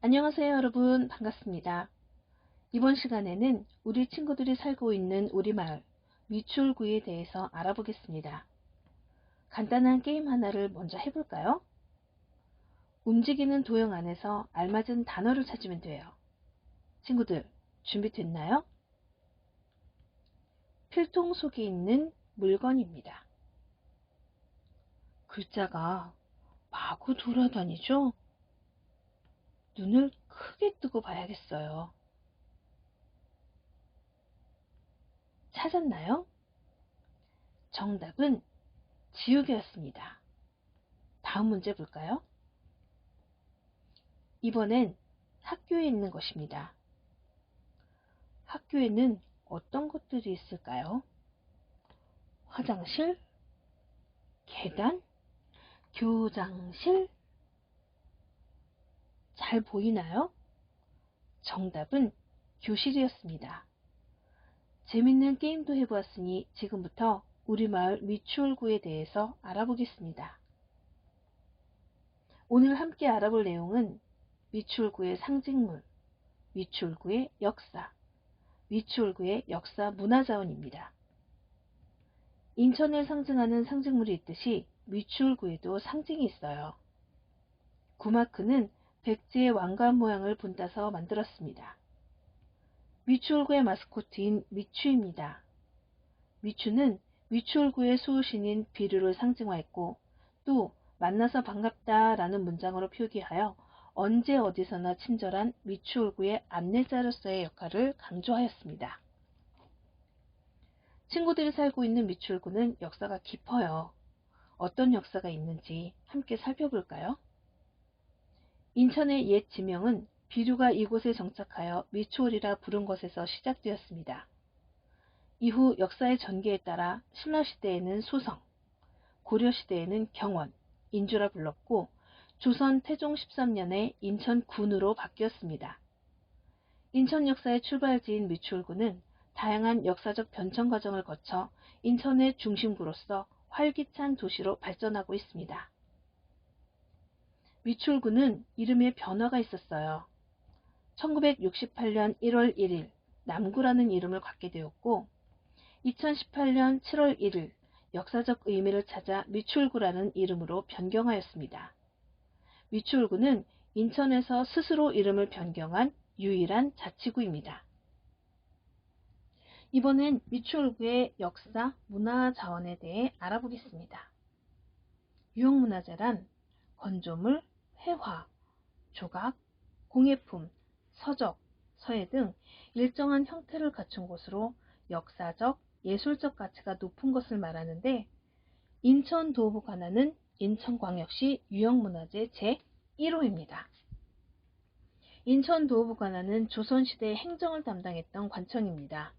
안녕하세요 여러분, 반갑습니다. 이번 시간에는 우리 친구들이 살고 있는 우리 마을 미추홀구에 대해서 알아보겠습니다. 간단한 게임 하나를 먼저 해볼까요? 움직이는 도형 안에서 알맞은 단어를 찾으면 돼요. 친구들 준비됐나요? 필통 속에 있는 물건입니다. 글자가 마구 돌아다니죠? 눈을 크게 뜨고 봐야겠어요. 찾았나요? 정답은 지우개였습니다. 다음 문제 볼까요? 이번엔 학교에 있는 것입니다. 학교에는 어떤 것들이 있을까요? 화장실, 계단, 교장실. 잘 보이나요? 정답은 교실이었습니다. 재밌는 게임도 해보았으니 지금부터 우리 마을 미추홀구에 대해서 알아보겠습니다. 오늘 함께 알아볼 내용은 미추홀구의 상징물, 미추홀구의 역사, 미추홀구의 역사 문화자원입니다. 인천을 상징하는 상징물이 있듯이 미추홀구에도 상징이 있어요. 구마크는 백제의 왕관 모양을 본따서 만들었습니다. 미추홀구의 마스코트인 미추입니다. 미추는 미추홀구의 수호신인 비류를 상징화했고 또 만나서 반갑다 라는 문장으로 표기하여 언제 어디서나 친절한 미추홀구의 안내자로서의 역할을 강조하였습니다. 친구들이 살고 있는 미추홀구는 역사가 깊어요. 어떤 역사가 있는지 함께 살펴볼까요? 인천의 옛 지명은 비류가 이곳에 정착하여 미추홀이라 부른 것에서 시작되었습니다. 이후 역사의 전개에 따라 신라시대에는 소성, 고려시대에는 경원, 인주라 불렀고 조선 태종 13년에 인천군으로 바뀌었습니다. 인천 역사의 출발지인 미추홀구는 다양한 역사적 변천 과정을 거쳐 인천의 중심구로서 활기찬 도시로 발전하고 있습니다. 미추홀구는 이름에 변화가 있었어요. 1968년 1월 1일 남구라는 이름을 갖게 되었고 2018년 7월 1일 역사적 의미를 찾아 미추홀구라는 이름으로 변경하였습니다. 미추홀구는 인천에서 스스로 이름을 변경한 유일한 자치구입니다. 이번엔 미추홀구의 역사, 문화 자원에 대해 알아보겠습니다. 유형문화재란 건조물, 회화, 조각, 공예품, 서적, 서예 등 일정한 형태를 갖춘 곳으로 역사적, 예술적 가치가 높은 것을 말하는데 인천도읍 관할은 인천광역시 유형문화재 제1호입니다. 인천도읍 관할은 조선시대 행정을 담당했던 관청입니다.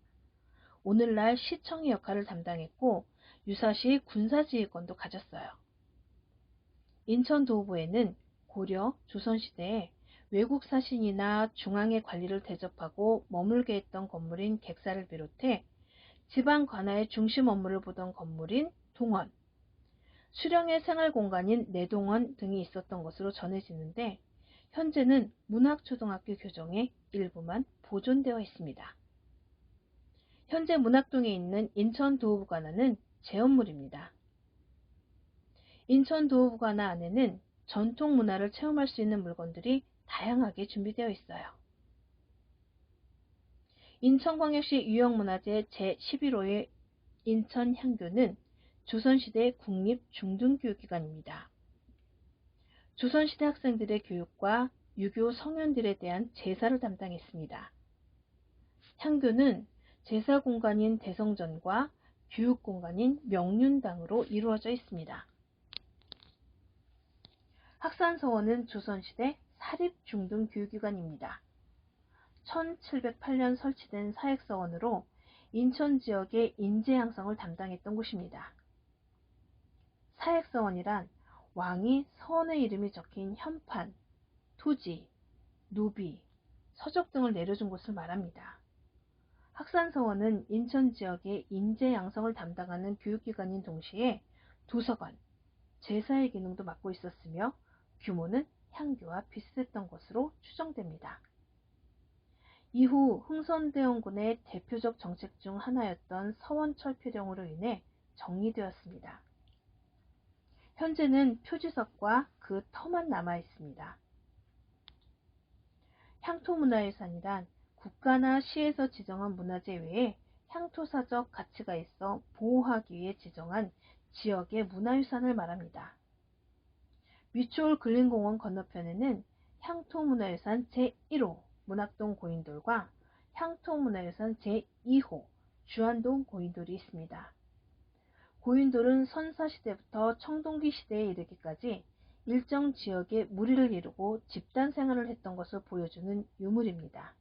오늘날 시청의 역할을 담당했고 유사시 군사지휘권도 가졌어요. 인천도읍에는 고려, 조선시대에 외국 사신이나 중앙의 관리를 대접하고 머물게 했던 건물인 객사를 비롯해 지방 관할의 중심 업무를 보던 건물인 동원, 수령의 생활공간인 내동원 등이 있었던 것으로 전해지는데 현재는 문학초등학교 교정의 일부만 보존되어 있습니다. 현재 문학동에 있는 인천도읍관아는 재건물입니다. 인천도읍관아 안에는 전통 문화를 체험할 수 있는 물건들이 다양하게 준비되어 있어요. 인천광역시 유형문화재 제11호의 인천향교는 조선시대 국립중등교육기관입니다. 조선시대 학생들의 교육과 유교 성현들에 대한 제사를 담당했습니다. 향교는 제사 공간인 대성전과 교육 공간인 명륜당으로 이루어져 있습니다. 학산서원은 조선시대 사립중등교육기관입니다. 1708년 설치된 사획서원으로 인천 지역의 인재 양성을 담당했던 곳입니다. 사획서원이란 왕이 서원의 이름이 적힌 현판, 토지, 노비, 서적 등을 내려준 곳을 말합니다. 학산서원은 인천 지역의 인재 양성을 담당하는 교육기관인 동시에 도서관, 제사의 기능도 맡고 있었으며 규모는 향교와 비슷했던 것으로 추정됩니다. 이후 흥선대원군의 대표적 정책 중 하나였던 서원철폐령으로 인해 정리되었습니다. 현재는 표지석과 그 터만 남아 있습니다. 향토문화유산이란 국가나 시에서 지정한 문화재 외에 향토사적 가치가 있어 보호하기 위해 지정한 지역의 문화유산을 말합니다. 미추홀 근린공원 건너편에는 향토문화유산 제1호 문학동 고인돌과 향토문화유산 제2호 주안동 고인돌이 있습니다. 고인돌은 선사시대부터 청동기 시대에 이르기까지 일정 지역에 무리를 이루고 집단 생활을 했던 것을 보여주는 유물입니다.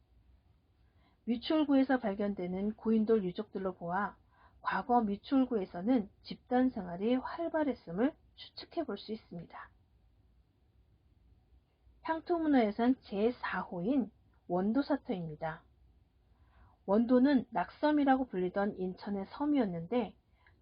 미추홀구에서 발견되는 고인돌 유적들로 보아 과거 미추홀구에서는 집단 생활이 활발했음을 추측해 볼 수 있습니다. 향토문화유산 제4호인 원도사터입니다. 원도는 낙섬이라고 불리던 인천의 섬이었는데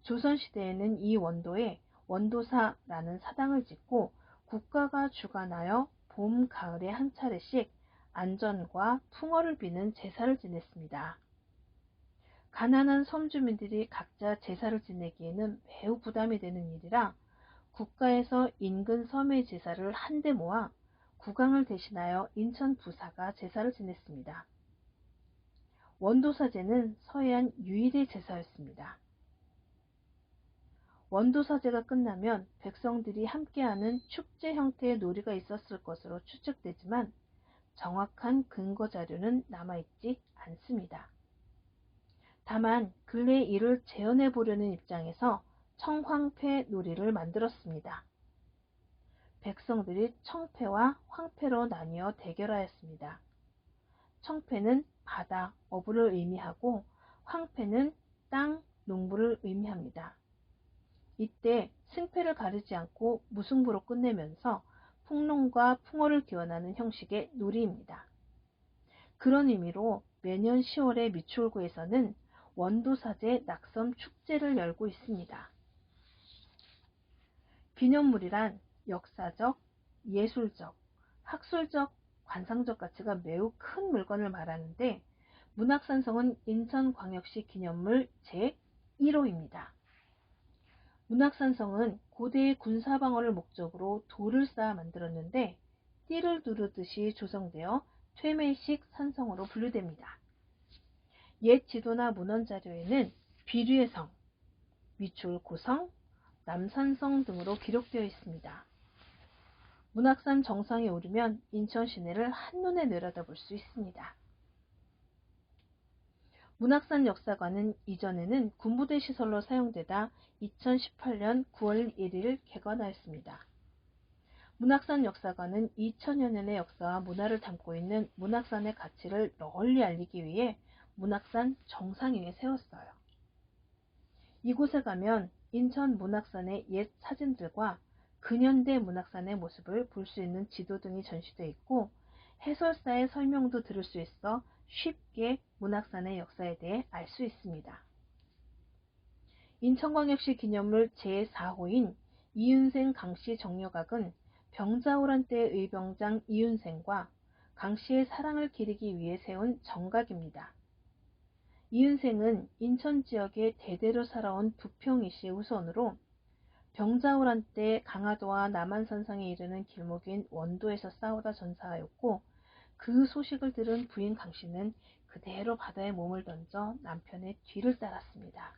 조선시대에는 이 원도에 원도사라는 사당을 짓고 국가가 주관하여 봄, 가을에 한 차례씩 안전과 풍어를 비는 제사를 지냈습니다. 가난한 섬주민들이 각자 제사를 지내기에는 매우 부담이 되는 일이라 국가에서 인근 섬의 제사를 한데 모아 국왕을 대신하여 인천 부사가 제사를 지냈습니다. 원도사제는 서해안 유일의 제사였습니다. 원도사제가 끝나면 백성들이 함께하는 축제 형태의 놀이가 있었을 것으로 추측되지만 정확한 근거 자료는 남아있지 않습니다. 다만 근래 이를 재현해 보려는 입장에서 청황패 놀이를 만들었습니다. 백성들이 청패와 황패로 나뉘어 대결하였습니다. 청패는 바다, 어부를 의미하고 황패는 땅, 농부를 의미합니다. 이때 승패를 가리지 않고 무승부로 끝내면서 풍농과 풍어를 기원하는 형식의 놀이입니다. 그런 의미로 매년 10월에 미추홀구에서는 원도사제 낙섬 축제를 열고 있습니다. 기념물이란 역사적, 예술적, 학술적, 관상적 가치가 매우 큰 물건을 말하는데 문학산성은 인천광역시 기념물 제1호입니다. 문학산성은 고대의 군사방어를 목적으로 돌을 쌓아 만들었는데 띠를 두르듯이 조성되어 퇴매식 산성으로 분류됩니다. 옛 지도나 문헌자료에는 비류의 성, 미추홀 고성, 남산성 등으로 기록되어 있습니다. 문학산 정상에 오르면 인천 시내를 한눈에 내려다볼 수 있습니다. 문학산 역사관은 이전에는 군부대 시설로 사용되다 2018년 9월 1일 개관하였습니다. 문학산 역사관은 2000여 년의 역사와 문화를 담고 있는 문학산의 가치를 널리 알리기 위해 문학산 정상 위에 세웠어요. 이곳에 가면 인천 문학산의 옛 사진들과 근현대 문학산의 모습을 볼 수 있는 지도 등이 전시되어 있고 해설사의 설명도 들을 수 있어 쉽게 문학산의 역사에 대해 알 수 있습니다. 인천광역시 기념물 제4호인 이윤생 강씨 정려각은 병자호란 때 의병장 이윤생과 강씨의 사랑을 기리기 위해 세운 정각입니다. 이윤생은 인천 지역에 대대로 살아온 부평이씨의 후손으로 병자호란 때 강화도와 남한산성에 이르는 길목인 원도에서 싸우다 전사하였고 그 소식을 들은 부인 강씨는 그대로 바다에 몸을 던져 남편의 뒤를 따랐습니다.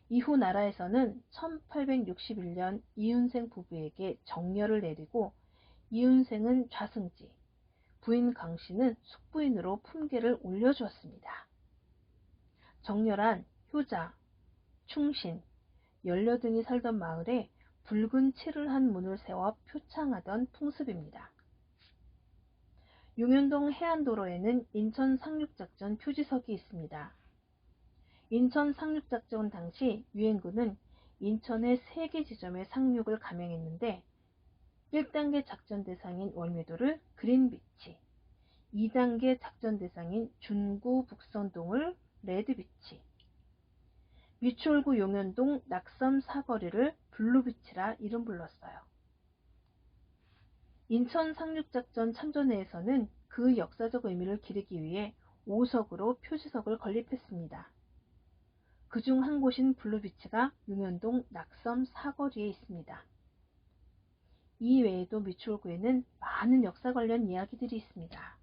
이후 나라에서는 1861년 이윤생 부부에게 정려를 내리고 이윤생은 좌승지, 부인 강씨는 숙부인으로 품계를 올려주었습니다. 정려란 효자, 충신, 연료 등이 살던 마을에 붉은 칠을 한 문을 세워 표창하던 풍습입니다. 용현동 해안도로에는 인천 상륙작전 표지석이 있습니다. 인천 상륙작전 당시 유엔군은 인천의 3개 지점에 상륙을 감행했는데 1단계 작전 대상인 월미도를 그린비치, 2단계 작전 대상인 중구 북선동을 레드비치, 미추홀구 용현동 낙섬 사거리를 블루비치라 이름 불렀어요. 인천 상륙작전 참전회에서는 그 역사적 의미를 기리기 위해 5석으로 표지석을 건립했습니다. 그중 한 곳인 블루비치가 용현동 낙섬 사거리에 있습니다. 이 외에도 미추홀구에는 많은 역사 관련 이야기들이 있습니다.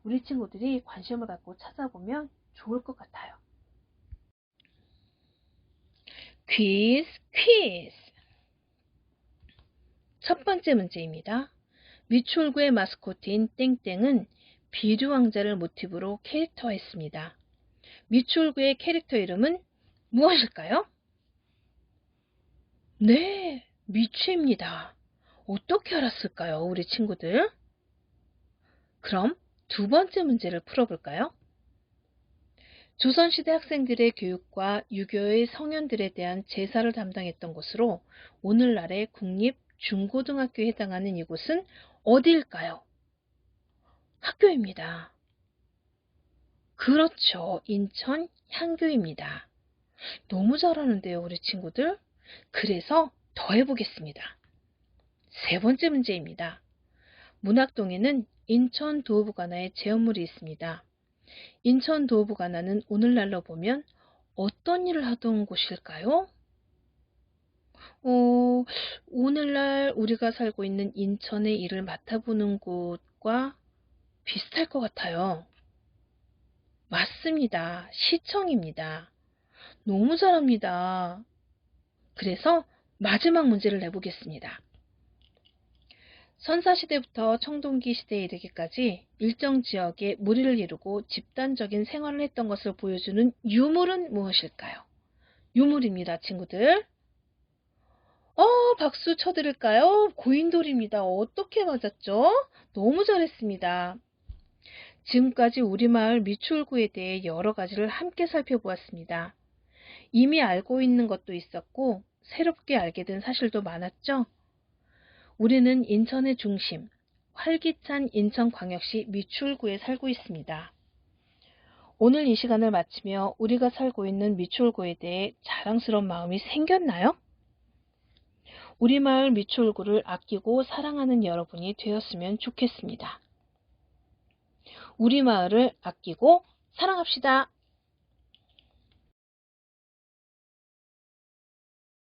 우리 친구들이 관심을 갖고 찾아보면 좋을 것 같아요. 퀴즈. 첫 번째 문제입니다. 미추홀구의 마스코트인 땡땡은 비류왕자를 모티브로 캐릭터화했습니다. 미추홀구의 캐릭터 이름은 무엇일까요? 네, 미추입니다. 어떻게 알았을까요, 우리 친구들? 그럼 두 번째 문제를 풀어볼까요? 조선시대 학생들의 교육과 유교의 성현들에 대한 제사를 담당했던 곳으로 오늘날의 국립중고등학교에 해당하는 이곳은 어디일까요? 학교입니다. 그렇죠. 인천 향교입니다. 너무 잘하는데요, 우리 친구들? 그래서 더 해보겠습니다. 세 번째 문제입니다. 문학동에는 인천 도어부가나의 제헌물이 있습니다. 인천 도어부가나는 오늘날로 보면 어떤 일을 하던 곳일까요? 오늘날 우리가 살고 있는 인천의 일을 맡아보는 곳과 비슷할 것 같아요. 맞습니다. 시청입니다. 너무 잘합니다. 그래서 마지막 문제를 내보겠습니다. 선사시대부터 청동기 시대에 이르기까지 일정 지역에 무리를 이루고 집단적인 생활을 했던 것을 보여주는 유물은 무엇일까요? 유물입니다, 친구들. 박수 쳐드릴까요? 고인돌입니다. 어떻게 맞았죠? 너무 잘했습니다. 지금까지 우리 마을 미추홀구에 대해 여러 가지를 함께 살펴보았습니다. 이미 알고 있는 것도 있었고 새롭게 알게 된 사실도 많았죠? 우리는 인천의 중심, 활기찬 인천광역시 미추홀구에 살고 있습니다. 오늘 이 시간을 마치며 우리가 살고 있는 미추홀구에 대해 자랑스러운 마음이 생겼나요? 우리 마을 미추홀구를 아끼고 사랑하는 여러분이 되었으면 좋겠습니다. 우리 마을을 아끼고 사랑합시다.